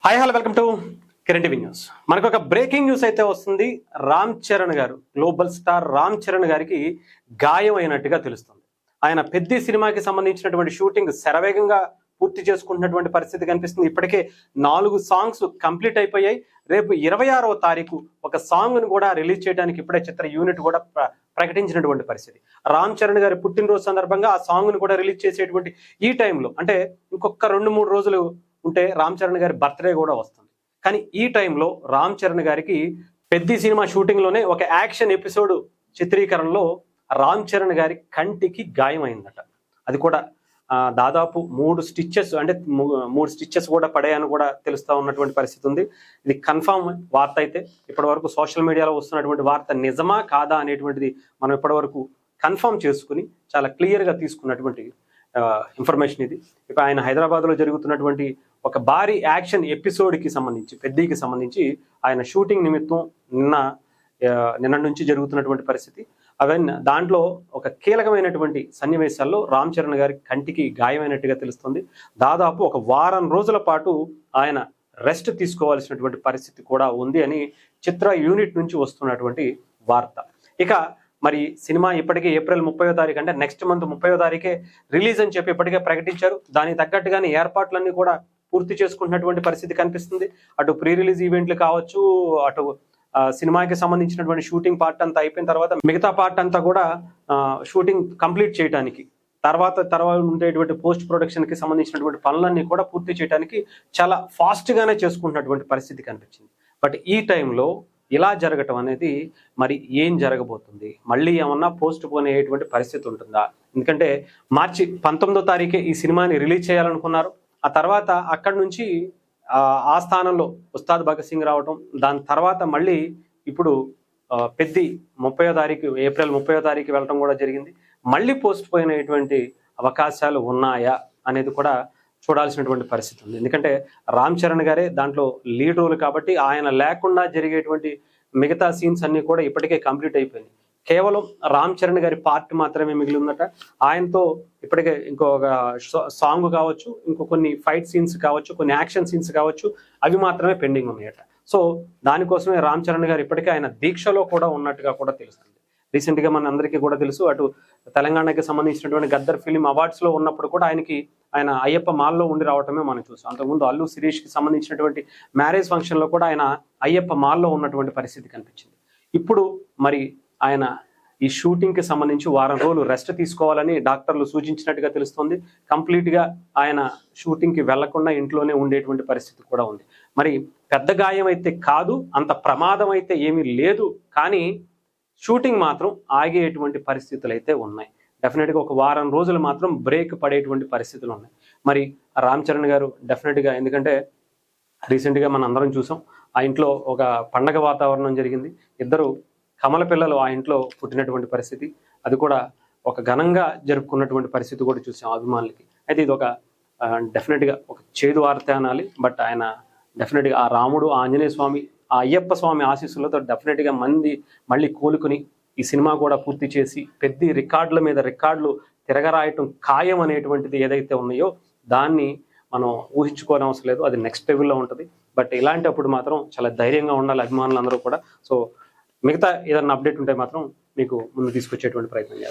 Hi hello welcome to Kiran TV news. మనకు ఒక breaking news అయితే వస్తుంది. రామ్ చరణ్ గారు, గ్లోబల్ స్టార్ రామ్ చరణ్ గారికి గాయం అయినట్టుగా తెలుస్తుంది. ఆయన పెద్ద సినిమాకి సంబంధించినటువంటి షూటింగ్ శరవేగంగా పూర్తి చేసుకుంటున్నటువంటి పరిస్థితి కనిపిస్తుంది. ఇప్పటికే 4 సాంగ్స్ కంప్లీట్ అయిపోయాయి. రేపు 26వ తారీఖు ఒక సాంగ్ను కూడా రిలీజ్ చేయడానికి ఇప్పుడే చిత్ర యూనిట్ కూడా ప్రకటించినటువంటి పరిస్థితి. రామ్ చరణ్ గారి పుట్టినరోజు సందర్భంగా ఆ సాంగ్ను కూడా రిలీజ్ చేసేటువంటి ఈ టైంలో, అంటే ఇంకొక 2-3 రోజులు ఉంటే రామ్ చరణ్ గారి బర్త్డే కూడా వస్తుంది. కానీ ఈ టైంలో రామ్ చరణ్ గారికి పెద్ద సినిమా షూటింగ్ లోనే ఒక యాక్షన్ ఎపిసోడ్ చిత్రీకరణలో రామ్ చరణ్ గారి కంటికి గాయం అయిందట. అది కూడా దాదాపు 3 స్టిచ్చెస్, అంటే 3 స్టిచ్చెస్ కూడా పడాయని కూడా తెలుస్తా ఉన్నటువంటి పరిస్థితి ఉంది. ఇది కన్ఫర్మ్ వార్త అయితే, ఇప్పటి వరకు సోషల్ మీడియాలో వస్తున్నటువంటి వార్త నిజమా కాదా అనేటువంటిది మనం ఇప్పటి వరకు కన్ఫర్మ్ చేసుకుని చాలా క్లియర్గా తీసుకున్నటువంటి ఇన్ఫర్మేషన్ ఇది. ఇప్పుడు ఆయన హైదరాబాద్లో జరుగుతున్నటువంటి ఒక భారీ యాక్షన్ ఎపిసోడ్కి సంబంధించి, పెద్దకి సంబంధించి ఆయన షూటింగ్ నిమిత్తం నిన్న నుంచి జరుగుతున్నటువంటి పరిస్థితి. అవన్నీ దాంట్లో ఒక కీలకమైనటువంటి సన్నివేశాల్లో రామ్ చరణ్ గారి కంటికి గాయమైనట్టుగా తెలుస్తుంది. దాదాపు ఒక వారం రోజుల పాటు ఆయన రెస్ట్ తీసుకోవాల్సినటువంటి పరిస్థితి కూడా ఉంది అని చిత్ర యూనిట్ నుంచి వస్తున్నటువంటి వార్త. ఇక మరి సినిమా ఇప్పటికే ఏప్రిల్ 30వ తారీఖు, అంటే నెక్స్ట్ మంత్ 30వ తారీఖే రిలీజ్ అని చెప్పి ఇప్పటికే ప్రకటించారు. దానికి తగ్గట్టుగానే ఏర్పాట్లన్నీ కూడా పూర్తి చేసుకుంటున్నటువంటి పరిస్థితి కనిపిస్తుంది. అటు ప్రీ రిలీజ్ ఈవెంట్లు కావచ్చు, అటు సినిమాకి సంబంధించినటువంటి షూటింగ్ పార్ట్ అంతా అయిపోయిన తర్వాత మిగతా పార్ట్ అంతా కూడా షూటింగ్ కంప్లీట్ చేయడానికి, తర్వాత ఉండేటువంటి పోస్ట్ ప్రొడక్షన్కి సంబంధించినటువంటి పనులన్నీ కూడా పూర్తి చేయడానికి చాలా ఫాస్ట్గానే చేసుకుంటున్నటువంటి పరిస్థితి కనిపించింది. బట్ ఈ టైంలో ఇలా జరగటం అనేది మరి ఏం జరగబోతుంది? మళ్ళీ ఏమన్నా పోస్ట్ పోన్ అయ్యేటువంటి పరిస్థితి ఉంటుందా? ఎందుకంటే మార్చి 19వ తారీఖే ఈ సినిమాని రిలీజ్ చేయాలనుకున్నారు. ఆ తర్వాత అక్కడి నుంచి ఆ స్థానంలో ఉస్తాద్ భగత్ సింగ్ రావటం, దాని తర్వాత మళ్ళీ ఇప్పుడు పెద్ది 30వ తారీఖు, ఏప్రిల్ 30వ తారీఖు వెళ్ళటం కూడా జరిగింది. మళ్ళీ పోస్ట్ పోన్ అయ్యేటువంటి అవకాశాలు ఉన్నాయా అనేది కూడా చూడాల్సినటువంటి పరిస్థితి ఉంది. ఎందుకంటే రామ్ చరణ్ గారే దాంట్లో లీడ్ రోల్ కాబట్టి ఆయన లేకుండా జరిగేటువంటి మిగతా సీన్స్ అన్ని కూడా ఇప్పటికే కంప్లీట్ అయిపోయినాయి. కేవలం రామ్ చరణ్ గారి పార్ట్ మాత్రమే మిగిలి ఉందట. ఆయనతో ఇప్పటికే ఇంకొక సాంగ్ కావచ్చు, ఇంకో కొన్ని ఫైట్ సీన్స్ కావచ్చు, కొన్ని యాక్షన్ సీన్స్ కావచ్చు, అవి మాత్రమే పెండింగ్ ఉన్నాయట. సో దానికోసమే రామ్ చరణ్ గారు ఇప్పటికే ఆయన దీక్షలో కూడా ఉన్నట్టుగా కూడా తెలుస్తుంది. రీసెంట్గా మన అందరికీ కూడా తెలుసు, అటు తెలంగాణకి సంబంధించినటువంటి గద్దర్ ఫిలిం అవార్డ్స్లో ఉన్నప్పుడు కూడా ఆయన అయ్యప్ప మాల్లో ఉండి రావటమే మనం చూసాం. అంతకుముందు అల్లు శిరీష్కి సంబంధించినటువంటి మ్యారేజ్ ఫంక్షన్లో కూడా ఆయన అయ్యప్ప మాల్లో ఉన్నటువంటి పరిస్థితి కనిపించింది. ఇప్పుడు మరి ఆయన ఈ షూటింగ్కి సంబంధించి వారం రోజులు రెస్ట్ తీసుకోవాలని డాక్టర్లు సూచించినట్టుగా తెలుస్తుంది. కంప్లీట్గా ఆయన షూటింగ్కి వెళ్లకుండా ఇంట్లోనే ఉండేటువంటి పరిస్థితి కూడా ఉంది. మరి పెద్ద గాయం అయితే కాదు, అంత ప్రమాదం అయితే ఏమీ లేదు, కానీ షూటింగ్ మాత్రం ఆగేటువంటి పరిస్థితులు అయితే ఉన్నాయి. డెఫినెట్గా ఒక వారం రోజులు మాత్రం బ్రేక్ పడేటువంటి పరిస్థితులు ఉన్నాయి. మరి రామ్ చరణ్ గారు డెఫినెట్గా, ఎందుకంటే రీసెంట్గా మనం అందరం చూసాం, ఆ ఇంట్లో ఒక పండగ వాతావరణం జరిగింది. 2 కమల పిల్లలు ఆ ఇంట్లో పుట్టినటువంటి పరిస్థితి, అది కూడా ఒక ఘనంగా జరుపుకున్నటువంటి పరిస్థితి కూడా చూసాం అభిమానులకి. అయితే ఇది ఒక డెఫినెట్గా ఒక చేదు వార్త అనాలి. బట్ ఆయన డెఫినెట్గా ఆ రాముడు, ఆ ఆంజనేయ స్వామి, ఆ అయ్యప్ప స్వామి ఆశీస్సులతో డెఫినెట్గా మళ్ళీ కోలుకుని ఈ సినిమా కూడా పూర్తి చేసి పెద్ద రికార్డుల మీద రికార్డులు తిరగరాయటం ఖాయం అనేటువంటిది ఏదైతే ఉన్నాయో దాన్ని మనం ఊహించుకోని అవసరం లేదు. అది నెక్స్ట్ లెవెల్లో ఉంటుంది. బట్ ఇలాంటప్పుడు మాత్రం చాలా ధైర్యంగా ఉండాలి అభిమానులు అందరూ కూడా. సో మిగతా ఏదన్నా అప్డేట్ ఉంటే మాత్రం మీకు ముందు తీసుకొచ్చేటువంటి ప్రయత్నం చేస్తాం.